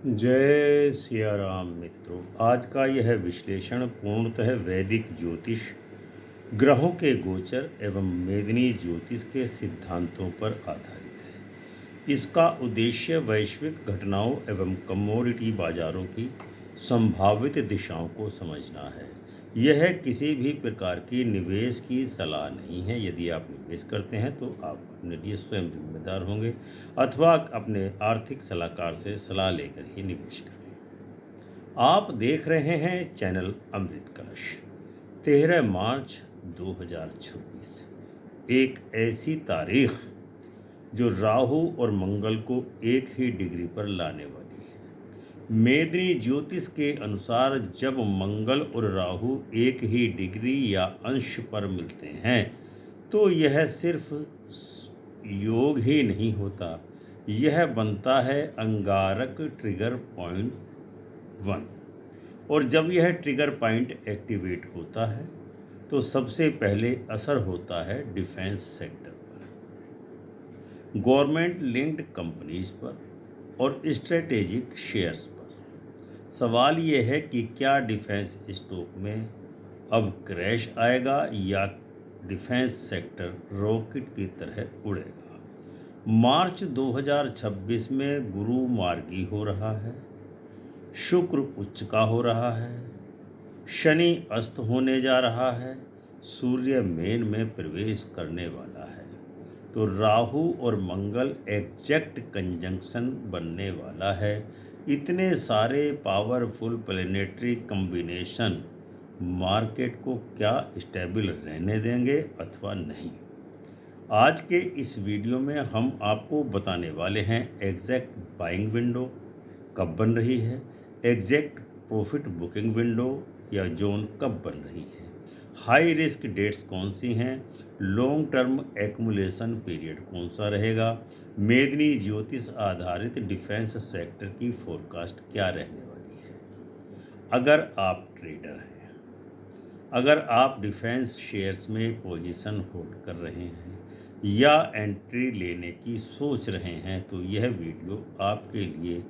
जय सिया राम मित्रों। आज का यह विश्लेषण पूर्णतः वैदिक ज्योतिष, ग्रहों के गोचर एवं मेदिनी ज्योतिष के सिद्धांतों पर आधारित है। इसका उद्देश्य वैश्विक घटनाओं एवं कमोडिटी बाजारों की संभावित दिशाओं को समझना है। यह किसी भी प्रकार की निवेश की सलाह नहीं है। यदि आप निवेश करते हैं तो आप अपने लिए स्वयं जिम्मेदार होंगे अथवा अपने आर्थिक सलाहकार से सलाह लेकर ही निवेश करें। आप देख रहे हैं चैनल अमृत कलश। 13 मार्च 2026 एक ऐसी तारीख जो राहु और मंगल को एक ही डिग्री पर लाने वाली है। मेदिनी ज्योतिष के अनुसार जब मंगल और राहु एक ही डिग्री या अंश पर मिलते हैं तो यह सिर्फ योग ही नहीं होता, यह बनता है अंगारक ट्रिगर पॉइंट 1। और जब यह ट्रिगर पॉइंट एक्टिवेट होता है तो सबसे पहले असर होता है डिफेंस सेक्टर पर, गवर्नमेंट लिंक्ड कंपनीज पर और स्ट्रेटेजिक शेयर्स पर। सवाल यह है कि क्या डिफेंस स्टॉक में अब क्रैश आएगा या डिफेंस सेक्टर रॉकेट की तरह उड़ेगा। मार्च 2026 में गुरु मार्गी हो रहा है, शुक्र उच्च का हो रहा है, शनि अस्त होने जा रहा है, सूर्य मेन में प्रवेश करने वाला है, तो राहु और मंगल एग्जैक्ट कंजंक्शन बनने वाला है। इतने सारे पावरफुल प्लेनेटरी कॉम्बिनेशन मार्केट को क्या स्टेबल रहने देंगे अथवा नहीं। आज के इस वीडियो में हम आपको बताने वाले हैं एग्जैक्ट बाइंग विंडो कब बन रही है, एग्जैक्ट प्रॉफिट बुकिंग विंडो या जोन कब बन रही है, हाई रिस्क डेट्स कौन सी हैं, लॉन्ग टर्म एक्मुलेशन पीरियड कौन सा रहेगा, मेदिनी ज्योतिष आधारित डिफेंस सेक्टर की फोरकास्ट क्या रहने वाली है। अगर आप ट्रेडर हैं, अगर आप डिफेंस शेयर्स में पोजीशन होल्ड कर रहे हैं या एंट्री लेने की सोच रहे हैं तो यह वीडियो आपके लिए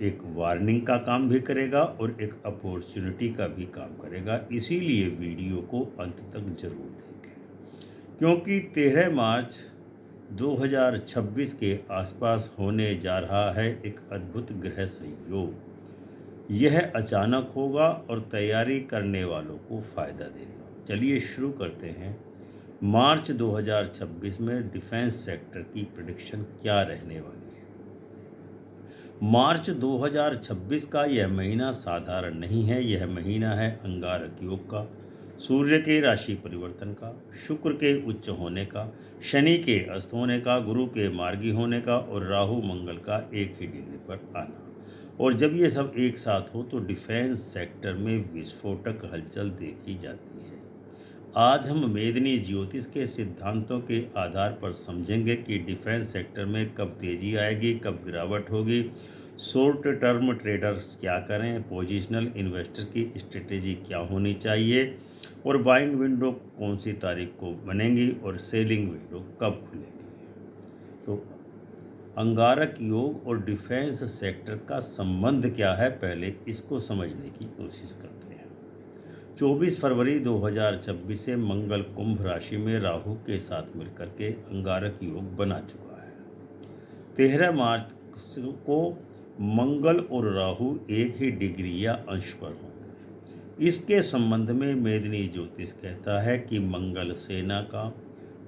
एक वार्निंग का काम भी करेगा और एक अपॉर्चुनिटी का भी काम करेगा। इसीलिए वीडियो को अंत तक जरूर देखें, क्योंकि 13 मार्च 2026 के आसपास होने जा रहा है एक अद्भुत ग्रह संयोग। यह अचानक होगा और तैयारी करने वालों को फ़ायदा देगा। चलिए शुरू करते हैं। मार्च 2026 में डिफेंस सेक्टर की प्रेडिक्शन क्या रहने वाली है। मार्च 2026 का यह महीना साधारण नहीं है। यह महीना है अंगारक योग का, सूर्य के राशि परिवर्तन का, शुक्र के उच्च होने का, शनि के अस्त होने का, गुरु के मार्गी होने का और राहु मंगल का एक ही डिग्री पर आना। और जब ये सब एक साथ हो तो डिफेंस सेक्टर में विस्फोटक हलचल देखी जाती है। आज हम मेदिनी ज्योतिष के सिद्धांतों के आधार पर समझेंगे कि डिफेंस सेक्टर में कब तेजी आएगी, कब गिरावट होगी, शॉर्ट टर्म ट्रेडर्स क्या करें, पोजिशनल इन्वेस्टर की स्ट्रेटेजी क्या होनी चाहिए और बाइंग विंडो कौन सी तारीख को बनेंगी और सेलिंग विंडो कब खुलेगी। तो अंगारक योग और डिफेंस सेक्टर का संबंध क्या है, पहले इसको समझने की कोशिश करते हैं। 24 फरवरी 2026 से मंगल कुंभ राशि में राहु के साथ मिलकर के अंगारक योग बना चुका है। 13 मार्च को मंगल और राहु एक ही डिग्री या अंश पर होंगे। इसके संबंध में मेदिनी ज्योतिष कहता है कि मंगल सेना का,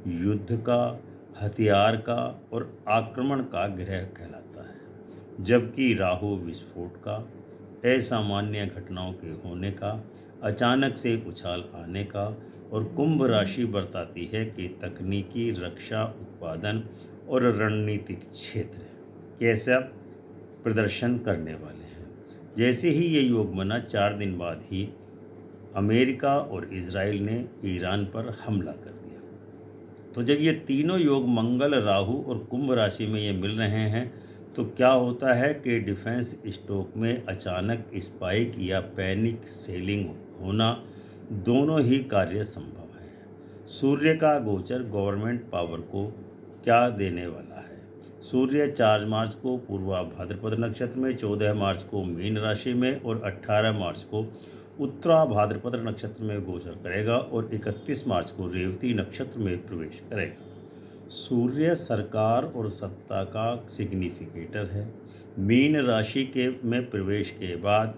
युद्ध का, हथियार का और आक्रमण का ग्रह कहलाता है, जबकि राहु विस्फोट का, असामान्य घटनाओं के होने का, अचानक से उछाल आने का और कुंभ राशि बताती है कि तकनीकी, रक्षा उत्पादन और रणनीतिक क्षेत्र कैसा प्रदर्शन करने वाले हैं। जैसे ही ये योग बना 4 दिन बाद ही अमेरिका और इजराइल ने ईरान पर हमला कर दिया। तो जब ये तीनों योग मंगल, राहु और कुंभ राशि में ये मिल रहे हैं तो क्या होता है कि डिफेंस स्टॉक में अचानक स्पाइक या पैनिक सेलिंग होना, दोनों ही कार्य संभव है। सूर्य का गोचर गवर्नमेंट पावर को क्या देने वाला है, सूर्य 4 मार्च को पूर्वा भाद्रपद नक्षत्र में, 14 मार्च को मीन राशि में और 18 मार्च को उत्तरा भाद्रपद नक्षत्र में गोचर करेगा और 31 मार्च को रेवती नक्षत्र में प्रवेश करेगा। सूर्य सरकार और सत्ता का सिग्निफिकेटर है। मीन राशि के में प्रवेश के बाद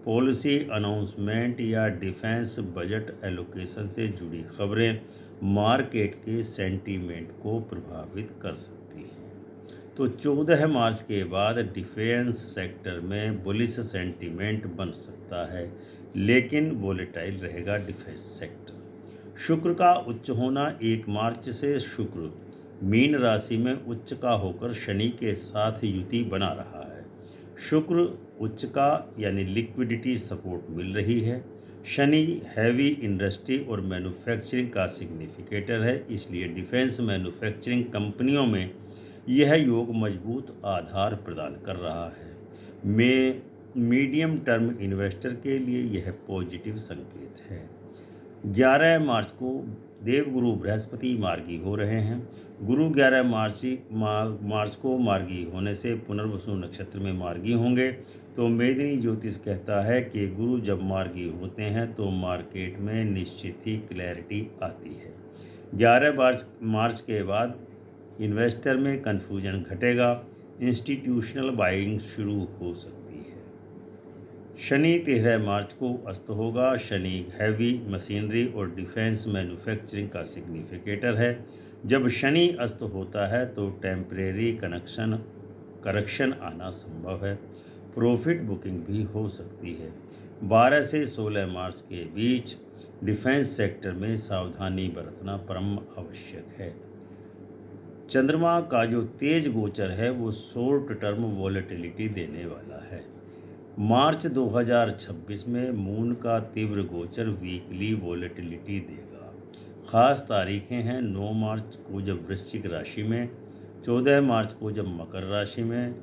पॉलिसी अनाउंसमेंट या डिफेंस बजट एलोकेशन से जुड़ी खबरें मार्केट के सेंटीमेंट को प्रभावित कर सकती हैं। तो 14 मार्च के बाद डिफेंस सेक्टर में बुलिश सेंटीमेंट बन सकता है, लेकिन वोलेटाइल रहेगा डिफेंस सेक्टर। शुक्र का उच्च होना 1 मार्च से शुक्र मीन राशि में उच्च का होकर शनि के साथ युति बना रहा है। शुक्र उच्च का यानी लिक्विडिटी सपोर्ट मिल रही है। शनि हैवी इंडस्ट्री और मैन्युफैक्चरिंग का सिग्निफिकेटर है, इसलिए डिफेंस मैन्युफैक्चरिंग कंपनियों में यह योग मजबूत आधार प्रदान कर रहा है। मीडियम टर्म इन्वेस्टर के लिए यह पॉजिटिव संकेत है। 11 मार्च को देवगुरु बृहस्पति मार्गी हो रहे हैं। गुरु 11 मार्च को मार्गी होने से पुनर्वसु नक्षत्र में मार्गी होंगे। तो मेदिनी ज्योतिष कहता है कि गुरु जब मार्गी होते हैं तो मार्केट में निश्चित ही क्लैरिटी आती है। 11 मार्च के बाद इन्वेस्टर में कन्फ्यूजन घटेगा, इंस्टीट्यूशनल बाइंग शुरू हो सकती है। शनि 13 मार्च को अस्त होगा। शनि हैवी मशीनरी और डिफेंस मैन्युफैक्चरिंग का सिग्निफिकेटर है। जब शनि अस्त होता है तो टेम्परेरी करेक्शन आना संभव है। प्रॉफिट बुकिंग भी हो सकती है। 12 से 16 मार्च के बीच डिफेंस सेक्टर में सावधानी बरतना परम आवश्यक है। चंद्रमा का जो तेज गोचर है वो शॉर्ट टर्म वॉलेटिलिटी देने वाला है। मार्च 2026 में मून का तीव्र गोचर वीकली वॉलेटिलिटी देगा। ख़ास तारीखें हैं 9 मार्च को जब वृश्चिक राशि में, 14 मार्च को जब मकर राशि में,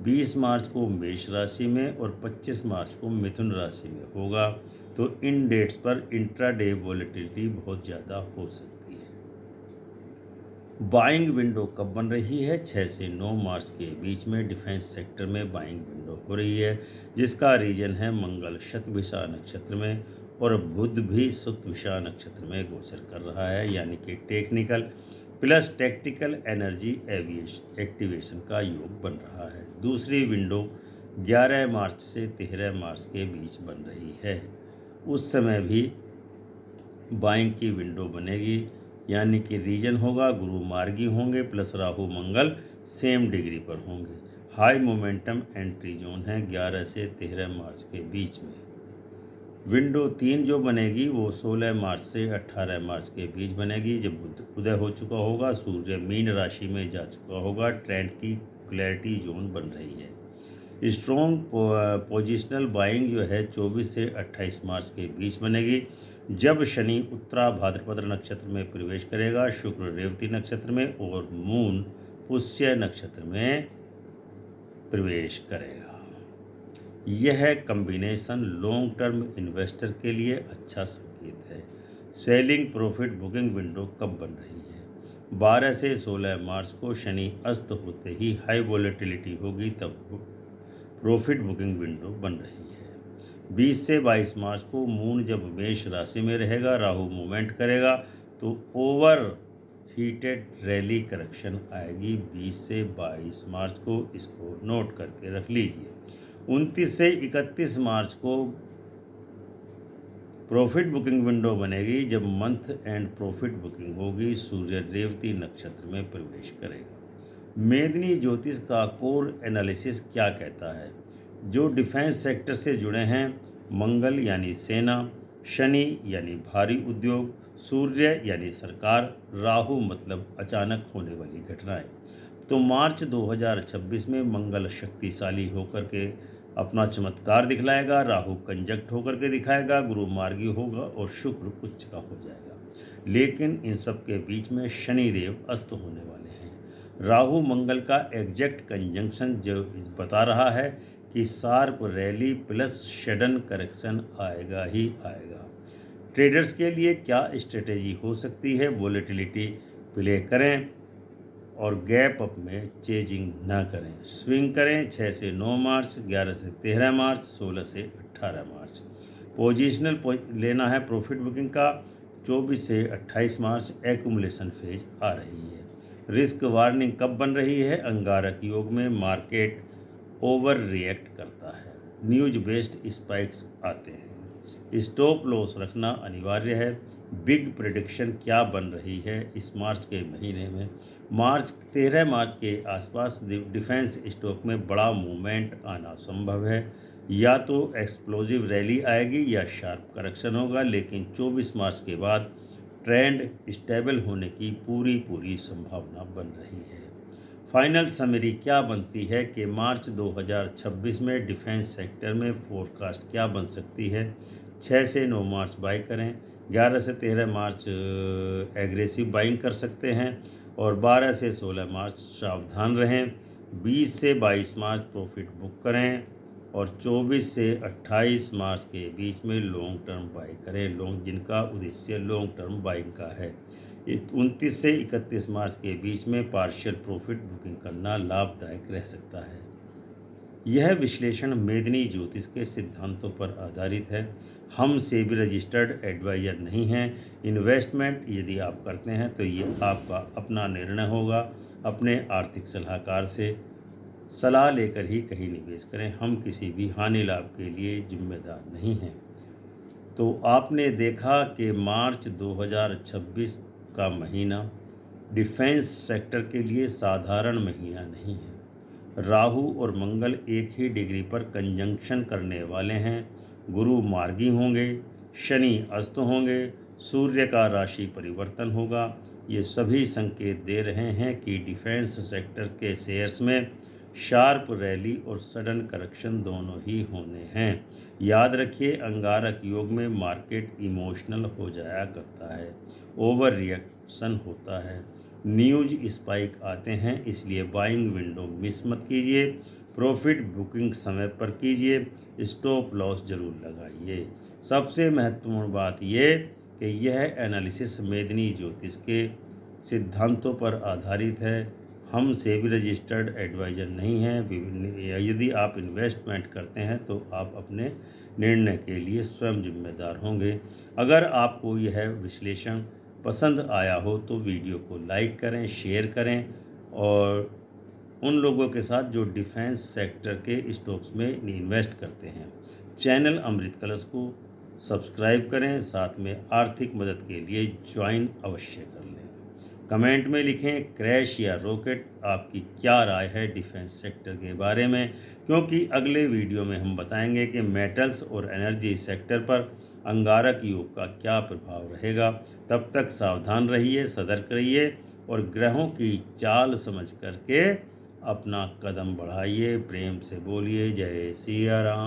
20 मार्च को मेष राशि में और 25 मार्च को मिथुन राशि में होगा। तो इन डेट्स पर इंट्राडे वॉलेटिलिटी बहुत ज़्यादा हो सकती है। बाइंग विंडो कब बन रही है? 6 से 9 मार्च के बीच में डिफेंस सेक्टर में बाइंग विंडो हो रही है, जिसका रीजन है मंगल शतभिषा नक्षत्र में और बुध भी शतभिषा नक्षत्र में गोचर कर रहा है, यानी कि technical plus tactical energy activation का योग बन रहा है। दूसरी विंडो 11 मार्च से 13 मार्च के बीच बन रही है। उस समय भी बाइंग की विंडो बनेगी, यानी कि रीजन होगा गुरु मार्गी होंगे प्लस राहु मंगल सेम डिग्री पर होंगे। हाई मोमेंटम एंट्री जोन है 11 से 13 मार्च के बीच में। विंडो 3 जो बनेगी वो 16 मार्च से 18 मार्च के बीच बनेगी, जब बुध उदय हो चुका होगा, सूर्य मीन राशि में जा चुका होगा, ट्रेंड की क्लैरिटी जोन बन रही है। स्ट्रॉन्ग पोजिशनल बाइंग जो है 24 से 28 मार्च के बीच बनेगी, जब शनि उत्तरा भाद्रपद नक्षत्र में प्रवेश करेगा, शुक्र रेवती नक्षत्र में और मून पुष्य नक्षत्र में प्रवेश करेगा। यह कम्बिनेशन लॉन्ग टर्म इन्वेस्टर के लिए अच्छा संकेत है। सेलिंग प्रॉफिट बुकिंग विंडो कब बन रही है? 12 से 16 मार्च को शनि अस्त होते ही हाई वॉलेटिलिटी होगी, तब प्रॉफिट बुकिंग विंडो बन रही है। 20 से 22 मार्च को मून जब मेष राशि में रहेगा, राहु मूवमेंट करेगा, तो ओवर हीटेड रैली करेक्शन आएगी 20 से 22 मार्च को, इसको नोट करके रख लीजिए। 29 से 31 मार्च को प्रॉफिट बुकिंग विंडो बनेगी, जब मंथ एंड प्रॉफिट बुकिंग होगी, सूर्य रेवती नक्षत्र में प्रवेश करेगा। मेदिनी ज्योतिष का कोर एनालिसिस क्या कहता है? जो डिफेंस सेक्टर से जुड़े हैं, मंगल यानी सेना, शनि यानी भारी उद्योग, सूर्य यानी सरकार, राहु मतलब अचानक होने वाली घटनाएं। तो मार्च 2026 में मंगल शक्तिशाली होकर के अपना चमत्कार दिखलाएगा, राहु कंजक्ट होकर के दिखाएगा, गुरु मार्गी होगा और शुक्र उच्च का हो जाएगा। लेकिन इन सब के बीच में शनिदेव अस्त होने वाले हैं। राहु मंगल का एग्जैक्ट कंजंक्शन जो बता रहा है कि sharp rally plus sudden correction आएगा ही आएगा। ट्रेडर्स के लिए क्या स्ट्रेटेजी हो सकती है? वॉलेटिलिटी प्ले करें और गैप अप में चेजिंग न करें। स्विंग करें 6 से 9 मार्च, 11 से 13 मार्च, 16 से 18 मार्च। पोजिशनल लेना है प्रॉफिट बुकिंग का 24 से 28 मार्च। एक्यूमुलेशन फेज आ रही है। रिस्क वार्निंग कब बन रही है? अंगारक योग में मार्केट ओवर रिएक्ट करता है, न्यूज बेस्ड स्पाइक्स आते हैं, स्टॉप लॉस रखना अनिवार्य है। बिग प्रेडिक्शन क्या बन रही है इस मार्च के महीने में? 13 मार्च के आसपास डिफेंस स्टॉक में बड़ा मूवमेंट आना संभव है। या तो एक्सप्लोजिव रैली आएगी या शार्प करेक्शन होगा, लेकिन 24 मार्च के बाद ट्रेंड स्टेबल होने की पूरी संभावना बन रही है। फाइनल समरी क्या बनती है कि मार्च 2026 में डिफेंस सेक्टर में फोरकास्ट क्या बन सकती है? 6 से 9 मार्च बाई करें, 11 से 13 मार्च एग्रेसिव बाइंग कर सकते हैं और 12 से 16 मार्च सावधान रहें। 20 से 22 मार्च प्रॉफिट बुक करें और 24 से 28 मार्च के बीच में लॉन्ग टर्म बाई करें, जिनका उद्देश्य लॉन्ग टर्म बाइंग का है। 29 से 31 मार्च के बीच में पार्शियल प्रॉफिट बुकिंग करना लाभदायक रह सकता है। यह विश्लेषण मेदिनी ज्योतिष के सिद्धांतों पर आधारित है। हम सेबी रजिस्टर्ड एडवाइजर नहीं हैं। इन्वेस्टमेंट यदि आप करते हैं तो ये आपका अपना निर्णय होगा। अपने आर्थिक सलाहकार से सलाह लेकर ही कहीं निवेश करें। हम किसी भी हानि लाभ के लिए जिम्मेदार नहीं हैं। तो आपने देखा कि मार्च 2026 का महीना डिफेंस सेक्टर के लिए साधारण महीना नहीं है। राहु और मंगल एक ही डिग्री पर कंजंक्शन करने वाले हैं। गुरु मार्गी होंगे, शनि अस्त होंगे, सूर्य का राशि परिवर्तन होगा। ये सभी संकेत दे रहे हैं कि डिफेंस सेक्टर के शेयर्स में शार्प रैली और सडन करेक्शन दोनों ही होने हैं। याद रखिए, अंगारक योग में मार्केट इमोशनल हो जाया करता है, ओवर रिएक्शन होता है, न्यूज स्पाइक आते हैं, इसलिए बाइंग विंडो मिस मत कीजिए। प्रॉफिट बुकिंग समय पर कीजिए, स्टॉप लॉस जरूर लगाइए। सबसे महत्वपूर्ण बात यह कि यह एनालिसिस मेदिनी ज्योतिष के सिद्धांतों पर आधारित है। हम सेबी रजिस्टर्ड एडवाइज़र नहीं हैं। यदि आप इन्वेस्टमेंट करते हैं तो आप अपने निर्णय के लिए स्वयं जिम्मेदार होंगे। अगर आपको यह विश्लेषण पसंद आया हो तो वीडियो को लाइक करें, शेयर करें और उन लोगों के साथ जो डिफेंस सेक्टर के स्टॉक्स में इन्वेस्ट करते हैं। चैनल अमृत कलश को सब्सक्राइब करें, साथ में आर्थिक मदद के लिए ज्वाइन अवश्य कर लें। कमेंट में लिखें क्रैश या रॉकेट, आपकी क्या राय है डिफेंस सेक्टर के बारे में, क्योंकि अगले वीडियो में हम बताएंगे कि मेटल्स और एनर्जी सेक्टर पर अंगारक योग का क्या प्रभाव रहेगा। तब तक सावधान रहिए, सतर्क रहिए और ग्रहों की चाल समझ करके अपना कदम बढ़ाइए। प्रेम से बोलिए जय सिया राम।